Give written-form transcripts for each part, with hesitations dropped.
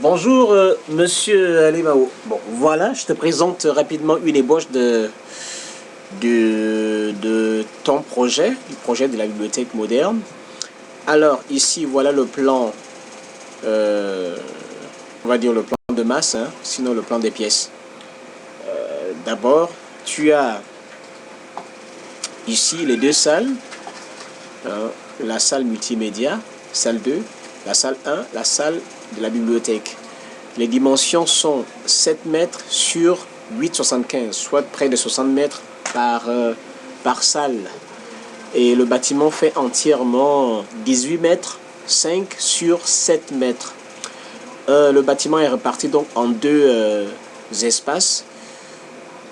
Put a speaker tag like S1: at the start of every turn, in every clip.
S1: Bonjour, monsieur Alimao. Bon, voilà, je te présente rapidement une ébauche de ton projet, du projet de la bibliothèque moderne. Alors, ici, voilà le plan, euh, on va dire le plan de masse, hein, sinon le plan des pièces. D'abord, tu as ici les deux salles, hein, la salle multimédia, salle 2, la salle 1, la salle de la bibliothèque. Les dimensions sont 7 mètres sur 8,75, soit près de 60 mètres par salle. Et le bâtiment fait entièrement 18 mètres, 5 sur 7 mètres. Le bâtiment est réparti donc en deux espaces,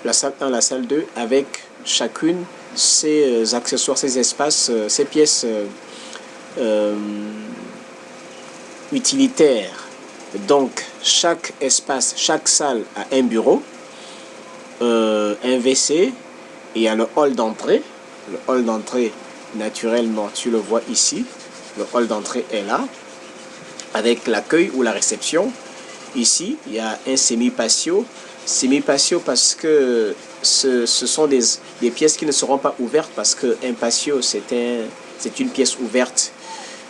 S1: la salle 1, la salle 2, avec chacune ses accessoires, ses espaces, ses pièces utilitaires. Donc, chaque espace, chaque salle a un bureau, un WC, et il y a le hall d'entrée. Le hall d'entrée, naturellement, tu le vois ici. Le hall d'entrée est là, avec l'accueil ou la réception. Ici, il y a un semi-patio. Semi-patio parce que ce sont des pièces qui ne seront pas ouvertes, parce qu'un patio, c'est une pièce ouverte.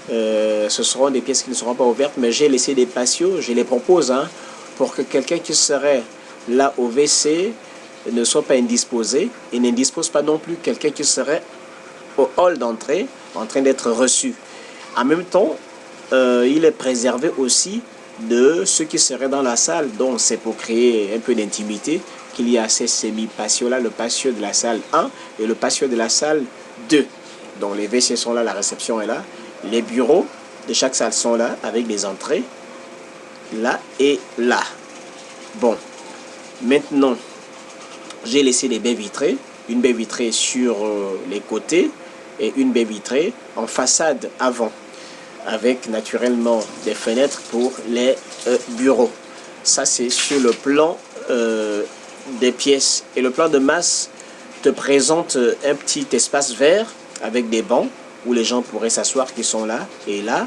S1: Ce seront des pièces qui ne seront pas ouvertes, mais j'ai laissé des patios, je les propose, hein, pour que quelqu'un qui serait là au WC ne soit pas indisposé et n'indispose pas non plus quelqu'un qui serait au hall d'entrée en train d'être reçu. En même temps, il est préservé aussi de ceux qui seraient dans la salle, donc c'est pour créer un peu d'intimité qu'il y a ces semi-patios-là, le patio de la salle 1 et le patio de la salle 2. Donc les WC sont là, la réception est là. Les bureaux de chaque salle sont là, avec des entrées, là et là. Bon, maintenant, j'ai laissé des baies vitrées, une baie vitrée sur les côtés et une baie vitrée en façade avant, avec naturellement des fenêtres pour les bureaux. Ça, c'est sur le plan des pièces. Et le plan de masse te présente un petit espace vert avec des bancs où les gens pourraient s'asseoir, qui sont là et là.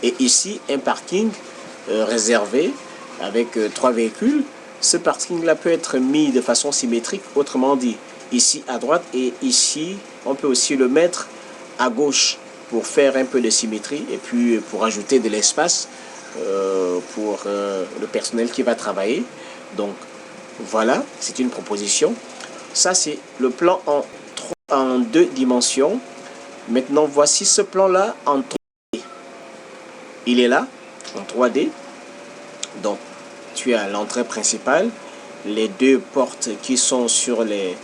S1: Et ici, un parking réservé avec 3 véhicules. Ce parking-là peut être mis de façon symétrique, autrement dit, ici à droite et ici, on peut aussi le mettre à gauche pour faire un peu de symétrie et puis pour ajouter de l'espace pour le personnel qui va travailler. Donc, voilà, c'est une proposition. Ça, c'est le plan en 2 dimensions. Maintenant, voici ce plan-là en 3D. Il est là, en 3D. Donc, tu as l'entrée principale, les 2 portes qui sont sur les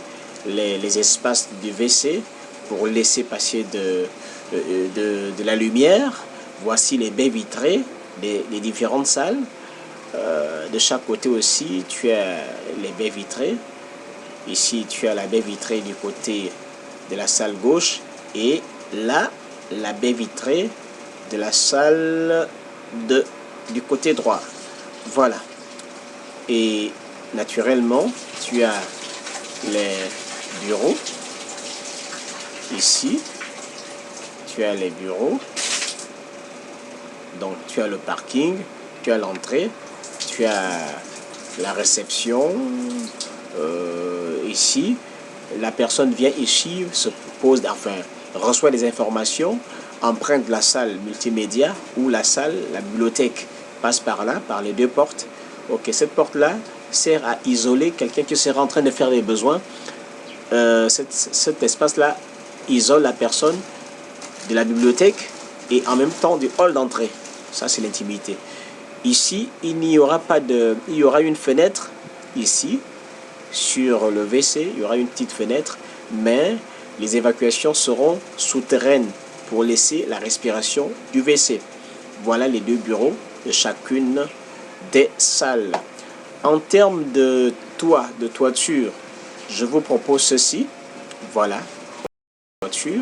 S1: espaces du WC pour laisser passer de la lumière. Voici les baies vitrées des différentes salles. De chaque côté aussi, tu as les baies vitrées. Ici, tu as la baie vitrée du côté de la salle gauche. Et là, la baie vitrée de la salle du côté droit. Voilà. Et naturellement, tu as les bureaux. Ici, tu as les bureaux. Donc, tu as le parking, tu as l'entrée, tu as la réception. Ici, la personne vient ici, se pose, enfin, reçoit des informations, emprunte la salle multimédia ou la bibliothèque, passe par là, par les 2 portes. Ok, cette porte-là sert à isoler quelqu'un qui sera en train de faire des besoins. Cet espace-là isole la personne de la bibliothèque et en même temps du hall d'entrée. Ça, c'est l'intimité. Ici, il y aura une fenêtre ici. Sur le WC, il y aura une petite fenêtre, mais les évacuations seront souterraines pour laisser la respiration du WC. Voilà les 2 bureaux de chacune des salles. En termes de toit, de toiture, je vous propose ceci. Voilà, toiture,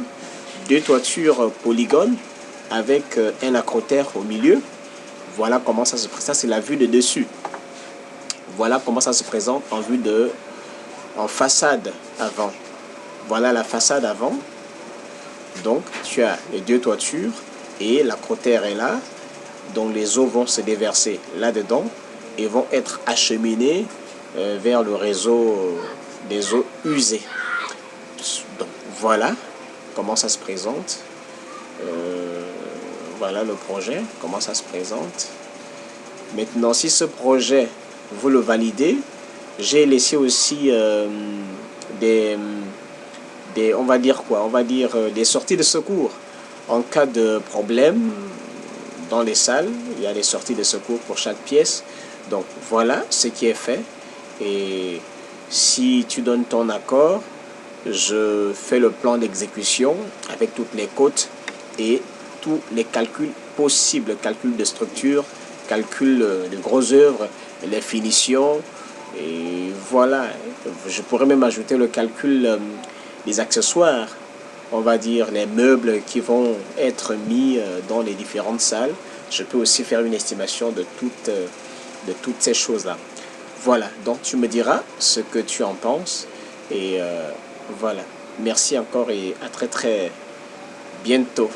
S1: 2 toitures polygones avec un acrotère au milieu. Voilà comment ça se présente. Ça, c'est la vue de dessus. Voilà comment ça se présente en façade avant. Voilà la façade avant. Donc, tu as les 2 toitures et l'acrotère est là. Donc les eaux vont se déverser là-dedans et vont être acheminées vers le réseau des eaux usées. Donc voilà comment ça se présente. Voilà le projet, comment ça se présente. Maintenant, si ce projet, vous le validez, j'ai laissé aussi on va dire quoi? On va dire des sorties de secours. En cas de problème dans les salles, il y a des sorties de secours pour chaque pièce. Donc voilà ce qui est fait. Et si tu donnes ton accord, je fais le plan d'exécution avec toutes les côtes et tous les calculs possibles, calcul de structure, calcul de grosses œuvres, les finitions. Et voilà, je pourrais même ajouter le calcul des accessoires, on va dire les meubles qui vont être mis dans les différentes salles. Je peux aussi faire une estimation de toutes ces choses-là. Voilà, donc tu me diras ce que tu en penses. Et voilà, merci encore et à très très bientôt.